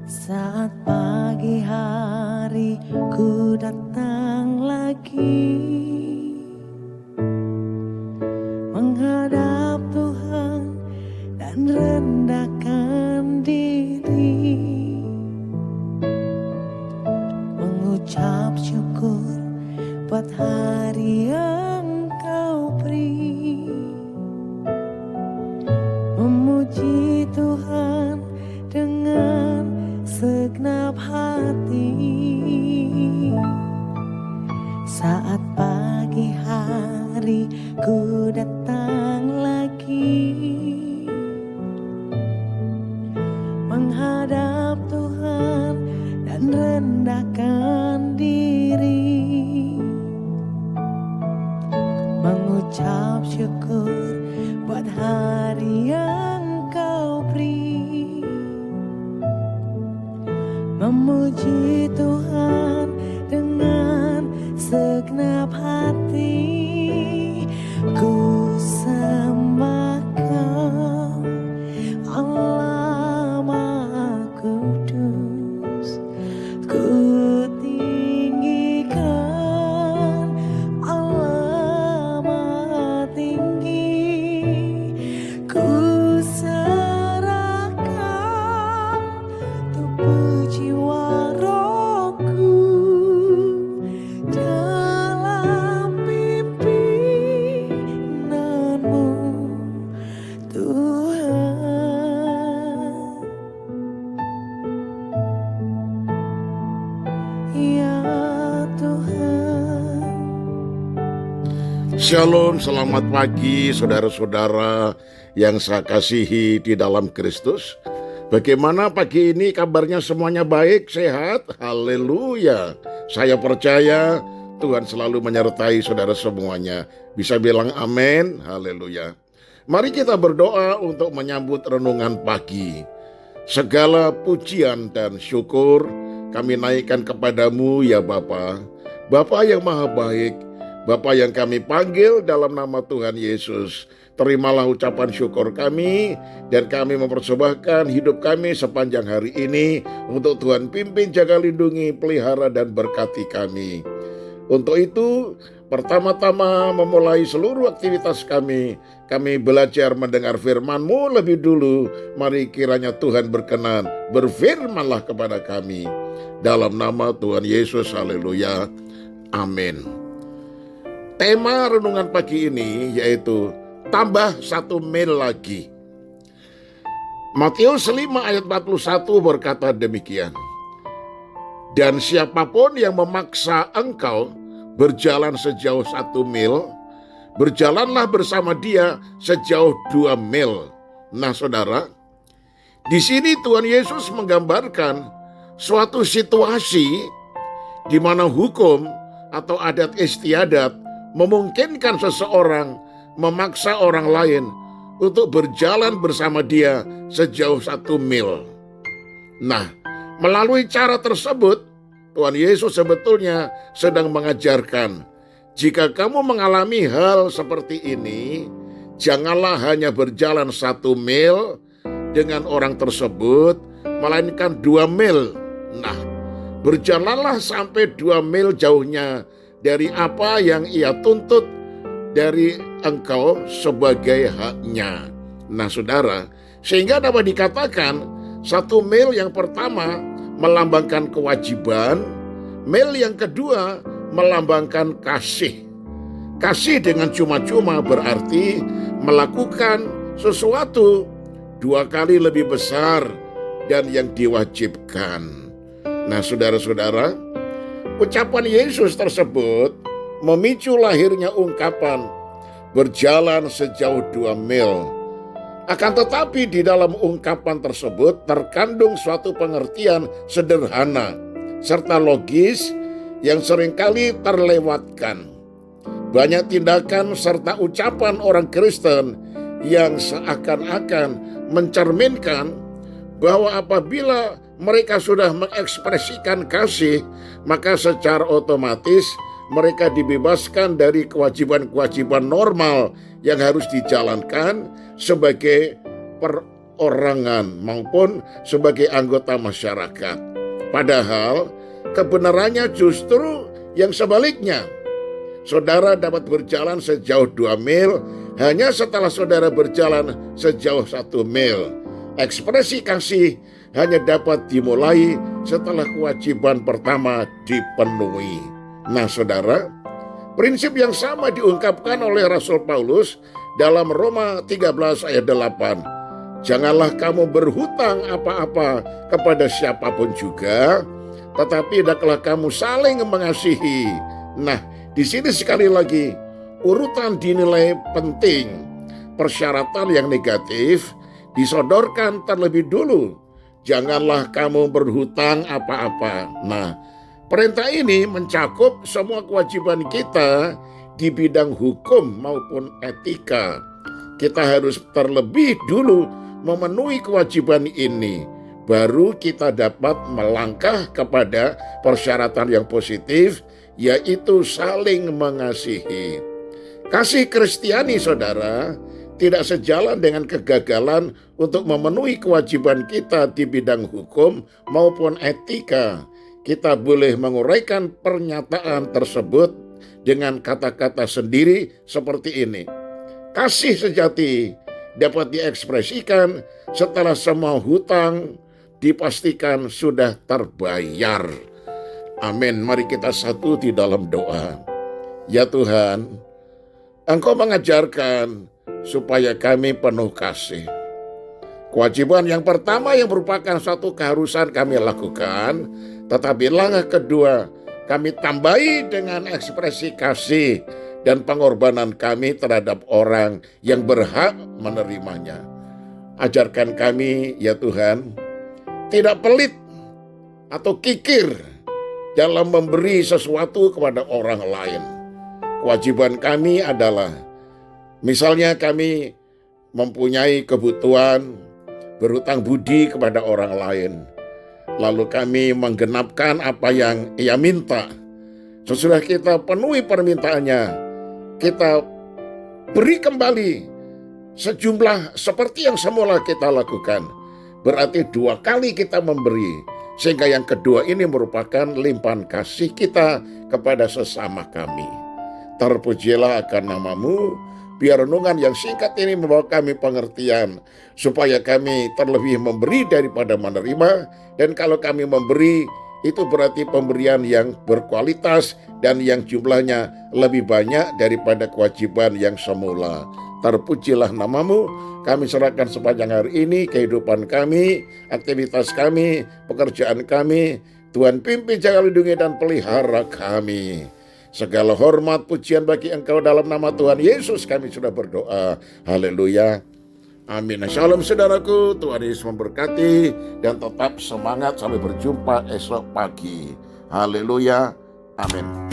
Saat pagi hari ku datang lagi menghadap Tuhan dan rendahkan diri, mengucap syukur buat hari yang Kau beri, memuji Tuhan dengan segenap hati. Saat pagi hari ku datang lagi menghadap Tuhan dan rendahkan diri, mengucap syukur buat hari yang Kau beri, memuji Tuhan dengan segenap hati. Ku sembah Kau, Allah Maha Kudus. Ku tinggikan Allah Maha Tinggi. Ku serahkan tubuh jiwa rohku dalam pimpinanmu, Tuhan. Ya Tuhan. Shalom, selamat pagi saudara-saudara yang saya kasihi di dalam Kristus. Bagaimana pagi ini kabarnya, semuanya baik, sehat? Haleluya. Saya percaya Tuhan selalu menyertai saudara semuanya. Bisa bilang amin, haleluya. Mari kita berdoa untuk menyambut renungan pagi. Segala pujian dan syukur kami naikkan kepadamu ya Bapa. Bapa yang maha baik, Bapa yang kami panggil dalam nama Tuhan Yesus. Terimalah ucapan syukur kami, dan kami mempersembahkan hidup kami sepanjang hari ini untuk Tuhan pimpin, jaga, lindungi, pelihara, dan berkati kami. Untuk itu, pertama-tama memulai seluruh aktivitas kami belajar mendengar firman-Mu lebih dulu. Mari kiranya Tuhan berkenan, berfirmanlah kepada kami. Dalam nama Tuhan Yesus, haleluya, amin. Tema renungan pagi ini yaitu tambah 1 mil lagi. Matius 5 ayat 41 berkata demikian. Dan siapapun yang memaksa engkau berjalan sejauh 1 mil, berjalanlah bersama dia sejauh 2 mil. Nah saudara, di sini Tuhan Yesus menggambarkan suatu situasi di mana hukum atau adat istiadat memungkinkan seseorang memaksa orang lain untuk berjalan bersama dia sejauh 1 mil. Nah, melalui cara tersebut, Tuhan Yesus sebetulnya sedang mengajarkan, jika kamu mengalami hal seperti ini, janganlah hanya berjalan 1 mil dengan orang tersebut, melainkan 2 mil. Nah, berjalanlah sampai 2 mil jauhnya dari apa yang ia tuntut dari engkau sebagai haknya. Nah saudara, sehingga dapat dikatakan 1 mil yang pertama melambangkan kewajiban, mil yang kedua melambangkan kasih. Kasih dengan cuma-cuma berarti melakukan sesuatu 2 kali lebih besar dan yang diwajibkan. Nah saudara-saudara, ucapan Yesus tersebut memicu lahirnya ungkapan berjalan sejauh 2 mil. Akan tetapi di dalam ungkapan tersebut terkandung suatu pengertian sederhana serta logis yang seringkali terlewatkan. Banyak tindakan serta ucapan orang Kristen yang seakan-akan mencerminkan bahwa apabila mereka sudah mengekspresikan kasih, maka secara otomatis mereka dibebaskan dari kewajiban-kewajiban normal yang harus dijalankan sebagai perorangan maupun sebagai anggota masyarakat. Padahal kebenarannya justru yang sebaliknya. Saudara dapat berjalan sejauh 2 mil hanya setelah saudara berjalan sejauh 1 mil. Ekspresi kasih hanya dapat dimulai setelah kewajiban pertama dipenuhi. Nah saudara, prinsip yang sama diungkapkan oleh Rasul Paulus dalam Roma 13 ayat 8. Janganlah kamu berhutang apa-apa kepada siapapun juga, tetapi hendaklah kamu saling mengasihi. Nah, di sini sekali lagi urutan dinilai penting. Persyaratan yang negatif disodorkan terlebih dulu. Janganlah kamu berhutang apa-apa. Nah, perintah ini mencakup semua kewajiban kita di bidang hukum maupun etika. Kita harus terlebih dulu memenuhi kewajiban ini, baru kita dapat melangkah kepada persyaratan yang positif, yaitu saling mengasihi. Kasih Kristiani, saudara, tidak sejalan dengan kegagalan untuk memenuhi kewajiban kita di bidang hukum maupun etika. Kita boleh menguraikan pernyataan tersebut dengan kata-kata sendiri seperti ini. Kasih sejati dapat diekspresikan setelah semua hutang dipastikan sudah terbayar. Amin. Mari kita satu di dalam doa. Ya Tuhan, Engkau mengajarkan supaya kami penuh kasih. Kewajiban yang pertama yang merupakan suatu keharusan kami lakukan, tetapi langkah kedua kami tambahi dengan ekspresi kasih dan pengorbanan kami terhadap orang yang berhak menerimanya. Ajarkan kami, ya Tuhan, tidak pelit atau kikir dalam memberi sesuatu kepada orang lain. Kewajiban kami adalah, misalnya kami mempunyai kebutuhan, berhutang budi kepada orang lain, lalu kami menggenapkan apa yang ia minta. Sesudah kita penuhi permintaannya, kita beri kembali sejumlah seperti yang semula kita lakukan. Berarti 2 kali kita memberi, sehingga yang kedua ini merupakan limpahan kasih kita kepada sesama kami. Terpujilah akan nama-Mu. Biar renungan yang singkat ini membawa kami pengertian, supaya kami terlebih memberi daripada menerima. Dan kalau kami memberi, itu berarti pemberian yang berkualitas dan yang jumlahnya lebih banyak daripada kewajiban yang semula. Terpujilah nama-Mu. Kami serahkan sepanjang hari ini kehidupan kami, aktivitas kami, pekerjaan kami. Tuhan pimpin, jaga, lindungi, dan pelihara kami. Segala hormat pujian bagi Engkau dalam nama Tuhan Yesus kami sudah berdoa. Haleluya. Amin. Shalom saudaraku, Tuhan Yesus memberkati dan tetap semangat sampai berjumpa esok pagi. Haleluya. Amin.